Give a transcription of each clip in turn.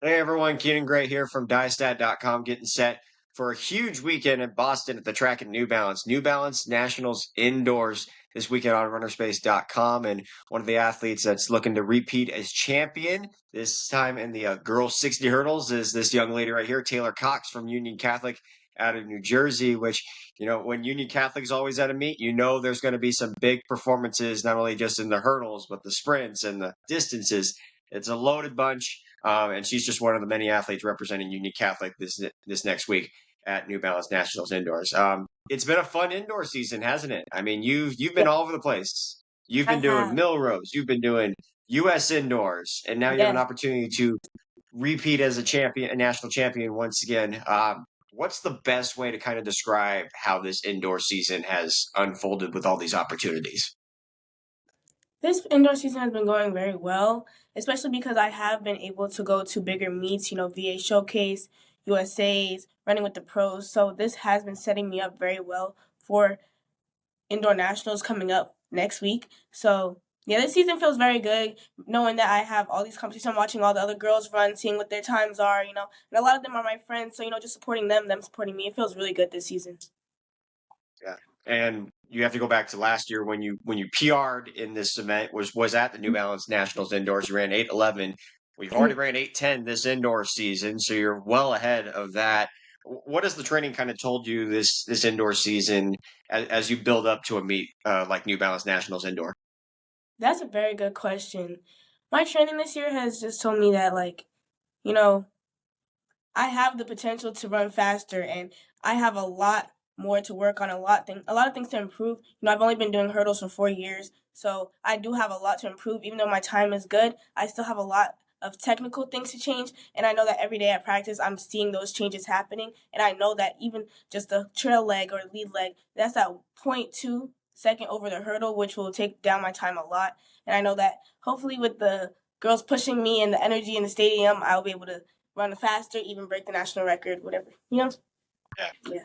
Hey everyone, Keenan here from DyeStat.com, getting set for a huge weekend in Boston at the track at New Balance. New Balance Nationals indoors this weekend on runnerspace.com. And one of the athletes that's looking to repeat as champion this time in the girls 60 hurdles is this young lady right here, Taylor Cox from Union Catholic out of New Jersey, which, when Union Catholic's always at a meet, there's going to be some big performances, not only just in the hurdles, but the sprints and the distances. It's a loaded bunch. And she's just one of the many athletes representing Union Catholic this next week at New Balance Nationals indoors. It's been a fun indoor season, hasn't it? I mean, you've been Yeah, all over the place. You've I been doing have. Milrose, you've been doing U.S. indoors, and now you have an Yes. opportunity to repeat as a champion, a national champion once again. What's the best way to kind of describe how this indoor season has unfolded with all these opportunities? This indoor season has been going very well, especially because I have been able to go to bigger meets, VA Showcase, USA's, running with the pros. So this has been setting me up very well for indoor nationals coming up next week. So yeah, this season feels very good, knowing that I have all these competitions. I'm watching all the other girls run, seeing what their times are, and a lot of them are my friends. So, just supporting them supporting me. It feels really good this season. Yeah. And you have to go back to last year when you PR'd in this event was at the New Balance Nationals indoors. You ran 8:11. We've already ran 8:10 this indoor season, so you're well ahead of that. What has the training kind of told you this indoor season as you build up to a meet like New Balance Nationals indoor? That's a very good question. My training this year has just told me that, you know, I have the potential to run faster, and I have a lot more to work on. A lot of things to improve. I've only been doing hurdles for 4 years, so I do have a lot to improve. Even though my time is good, I still have a lot of technical things to change, and I know that every day at practice, I'm seeing those changes happening, and I know that even just the trail leg or lead leg, that's at point 0.2 second over the hurdle, which will take down my time a lot. And I know that hopefully with the girls pushing me and the energy in the stadium, I'll be able to run faster, even break the national record, whatever. Yeah. Yeah.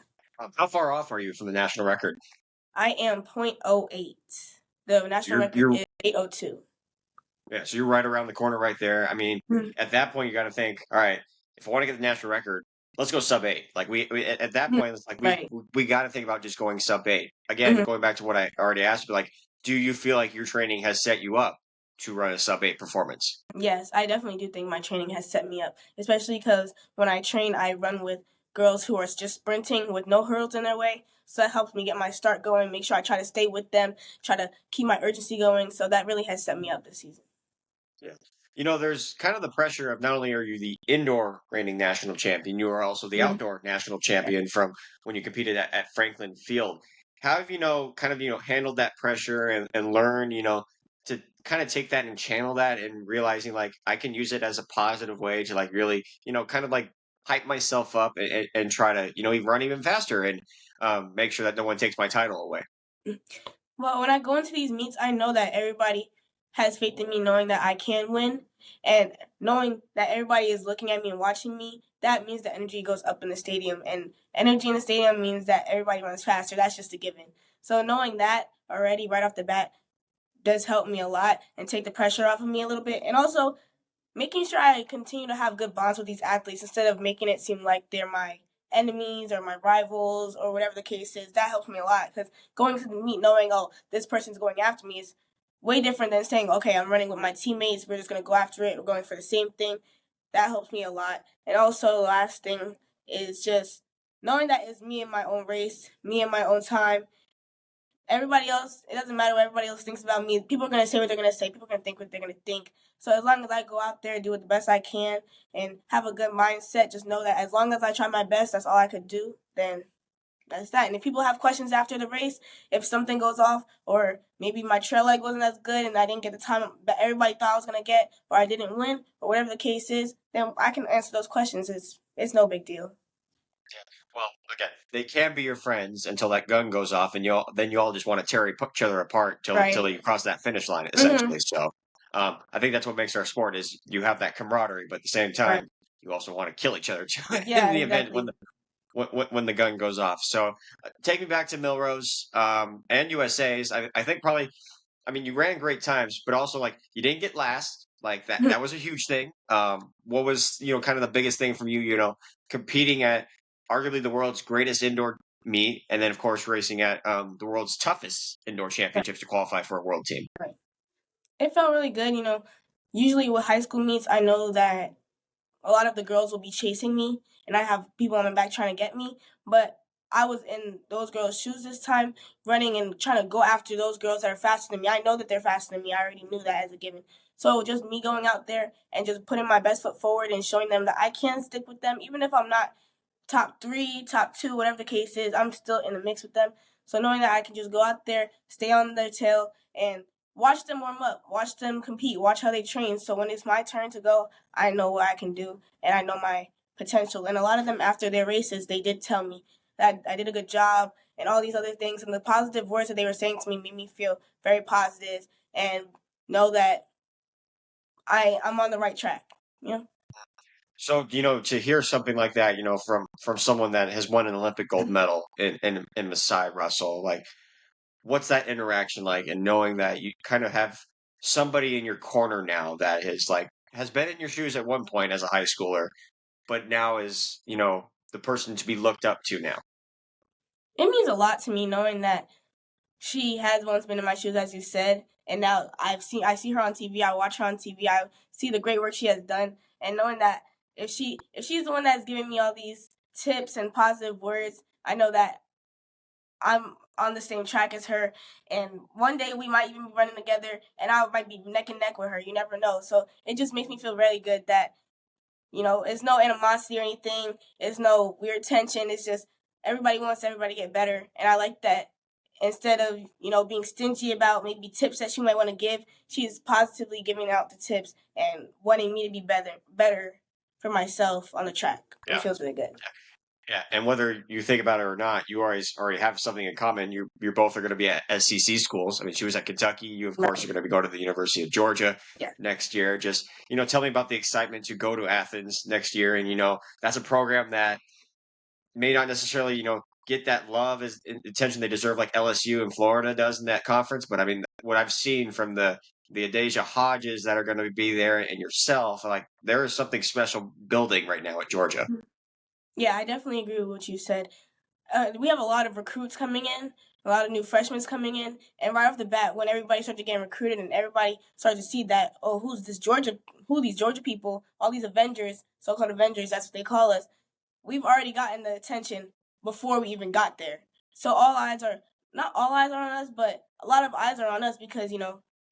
How far off are you from the national record? I am .08. The So national record you're is 8:02. Yeah, so you're right around the corner right there. I mean, Mhm. at that point, you got to think, all right, if I want to get the national record, let's go sub eight. Like we at that Mhm. point, it's like we Right. we got to think about just going sub eight. Again, Mhm. going back to what I already asked, but like, do you feel like your training has set you up to run a sub eight performance? Yes, I definitely do think my training has set me up, especially because when I train, I run with girls who are just sprinting with no hurdles in their way. So that helps me get my start going, make sure I try to stay with them, try to keep my urgency going. So that really has set me up this season. Yeah. There's kind of the pressure of not only are you the indoor reigning national champion, you are also the Mhm. outdoor national Yeah. champion from when you competed at Franklin Field. How have kind of, handled that pressure and learn, to kind of take that and channel that and realizing like I can use it as a positive way to like really, kind of like hype myself up and try to, even run even faster and make sure that no one takes my title away. Well, when I go into these meets, I know that everybody has faith in me, knowing that I can win, and knowing that everybody is looking at me and watching me. That means the energy goes up in the stadium, and energy in the stadium means that everybody runs faster. That's just a given. So knowing that already right off the bat does help me a lot and take the pressure off of me a little bit, and also making sure I continue to have good bonds with these athletes instead of making it seem like they're my enemies or my rivals or whatever the case is. That helps me a lot because going to the meet knowing, oh, this person's going after me is way different than saying, okay, I'm running with my teammates. We're just going to go after it. We're going for the same thing. That helps me a lot. And also, the last thing is just knowing that it's me in my own race, me in my own time, everybody else, it doesn't matter what everybody else thinks about me. People are going to say what they're going to say. People are going to think what they're going to think. So as long as I go out there, do it the best I can, and have a good mindset, just know that as long as I try my best, that's all I could do, then that's that. And if people have questions after the race, if something goes off, or maybe my trail leg wasn't as good and I didn't get the time that everybody thought I was going to get, or I didn't win, or whatever the case is, then I can answer those questions. It's no big deal. Well, again, they can be your friends until that gun goes off, and you all just want to tear each other apart till Right. you cross that finish line, Mm-hmm. essentially. So, I think that's what makes our sport is you have that camaraderie, but at the same Right. time, you also want to kill each other in Yeah, the event exactly. when the gun goes off. So, take me back to Milrose and USA's. I think probably. I mean, you ran great times, but also like you didn't get last. Like that was a huge thing. What was, kind of the biggest thing from you, competing at arguably the world's greatest indoor meet, and then of course racing at the world's toughest indoor championships to qualify for a world team. Right. It felt really good. Usually with high school meets, I know that a lot of the girls will be chasing me, and I have people on my back trying to get me. But I was in those girls' shoes this time, running and trying to go after those girls that are faster than me. I know that they're faster than me. I already knew that as a given. So just me going out there and just putting my best foot forward and showing them that I can stick with them, even if I'm not top 3, top 2, whatever the case is, I'm still in the mix with them. So knowing that I can just go out there, stay on their tail, and watch them warm up, watch them compete, watch how they train. So when it's my turn to go, I know what I can do, and I know my potential. And a lot of them, after their races, they did tell me that I did a good job and all these other things. And the positive words that they were saying to me made me feel very positive and know that I'm on the right track. So, to hear something like that, from someone that has won an Olympic gold medal in Masai Russell, like what's that interaction like? And knowing that you kind of have somebody in your corner now that has been in your shoes at one point as a high schooler, but now is, the person to be looked up to now. It means a lot to me knowing that she has once been in my shoes, as you said, and now I see her on TV. I watch her on TV. I see the great work she has done, and knowing that if she's the one that's giving me all these tips and positive words, I know that I'm on the same track as her, and one day we might even be running together, and I might be neck and neck with her. You never know. So it just makes me feel really good that it's no animosity or anything. It's no weird tension. It's just everybody wants everybody to get better. And I like that instead of, being stingy about maybe tips that she might want to give, she's positively giving out the tips and wanting me to be better for myself on the track. Yeah. It feels really good. Yeah, and whether you think about it or not, you already have something in common. You're both are going to be at SEC schools. I mean, she was at Kentucky. You, of course, are going to be going to the University of Georgia next year. Just tell me about the excitement to go to Athens next year, and that's a program that may not necessarily get that love as attention they deserve like LSU and Florida does in that conference. But I mean, what I've seen from the Adasia Hodges that are going to be there and yourself, like there is something special building right now at Georgia. Yeah, I definitely agree with what you said. We have a lot of recruits coming in, a lot of new freshmen coming in, and right off the bat, when everybody starts to get recruited and everybody starts to see that, oh, who these Georgia people, all these Avengers, so-called Avengers, that's what they call us, we've already gotten the attention before we even got there. So not all eyes are on us, but a lot of eyes are on us because,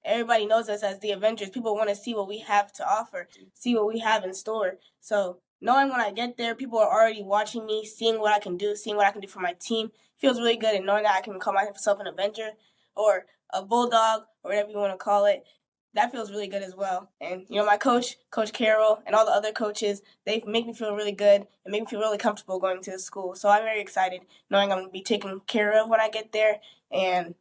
everybody knows us as the Avengers. People want to see what we have to offer, see what we have in store. So knowing when I get there, people are already watching me, seeing what I can do, seeing what I can do for my team, feels really good. And knowing that I can call myself an Avenger or a Bulldog or whatever you want to call it, that feels really good as well. And, my coach, Coach Carroll, and all the other coaches, they make me feel really good and make me feel really comfortable going to the school. So I'm very excited knowing I'm going to be taken care of when I get there and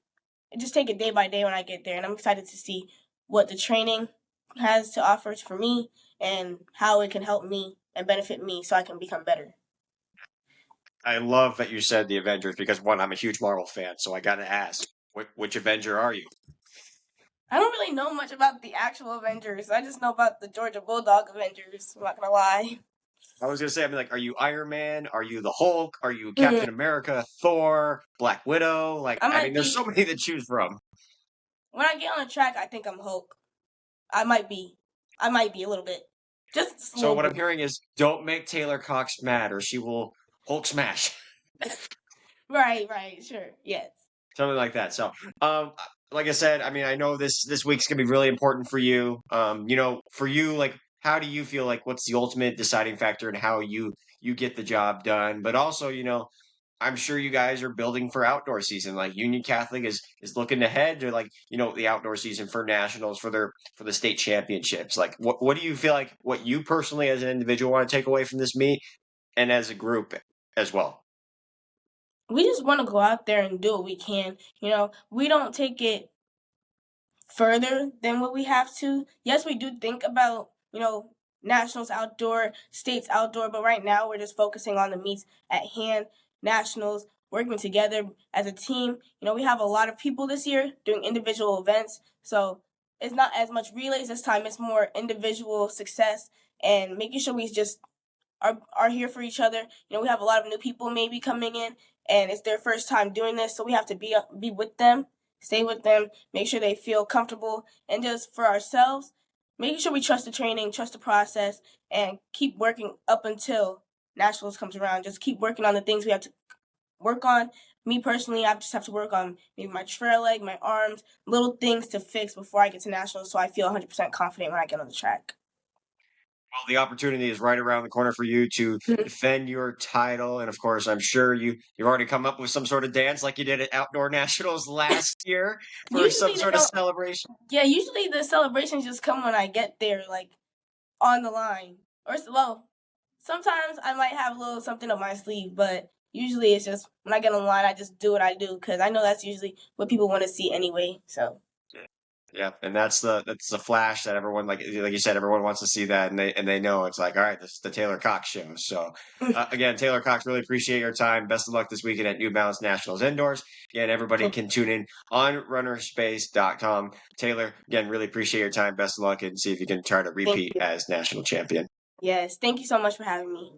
just take it day by day when I get there. And I'm excited to see what the training has to offer for me and how it can help me and benefit me so I can become better. I love that you said the Avengers because one, I'm a huge Marvel fan, so I got to ask, which Avenger are you? I don't really know much about the actual Avengers. I just know about the Georgia Bulldog Avengers. I'm not gonna lie. I was gonna say, I mean, like, are you Iron Man? Are you the Hulk? Are you Captain America, Thor, Black Widow? Like, I mean, there's so many to choose from. When I get on the track, I think I'm Hulk. I might be a little bit. Just so what I'm hearing is, don't make Taylor Cox mad, or she will Hulk smash. Right, sure, yes. Something like that. So, like I said, I mean, I know this week's gonna be really important for you. For you, like, how do you feel like what's the ultimate deciding factor in how you get the job done? But also, I'm sure you guys are building for outdoor season. Like Union Catholic is looking ahead to like, the outdoor season for nationals for the state championships. Like what do you feel like what you personally as an individual want to take away from this meet and as a group as well? We just want to go out there and do what we can. We don't take it further than what we have to. Yes, we do think about, nationals outdoor, states outdoor, but right now we're just focusing on the meets at hand, nationals, working together as a team. We have a lot of people this year doing individual events, so it's not as much relays this time. It's more individual success and making sure we just are here for each other. We have a lot of new people maybe coming in, and it's their first time doing this, so we have to be with them, stay with them, make sure they feel comfortable, and just for ourselves, making sure we trust the training, trust the process, and keep working up until nationals comes around. Just keep working on the things we have to work on. Me personally, I just have to work on maybe my trail leg, my arms, little things to fix before I get to nationals, so I feel 100% confident when I get on the track. Well, the opportunity is right around the corner for you to defend your title, and of course, I'm sure you've already come up with some sort of dance like you did at outdoor nationals last year for some Usually they sort of don't. celebration. Yeah, usually the celebrations just come when I get there, like on the line or slow. Sometimes I might have a little something up my sleeve, but usually it's just when I get on the line, I just do what I do because I know that's usually what people want to see anyway. So Yeah, and that's the flash that everyone like you said, everyone wants to see that, and they know it's like, all right, this is the Taylor Cox show. So again, Taylor Cox, really appreciate your time. Best of luck this weekend at New Balance Nationals indoors. Again, everybody can tune in on runnerspace.com. Taylor, again, really appreciate your time. Best of luck, and see if you can try to thank repeat you. as national champion. Yes, thank you so much for having me.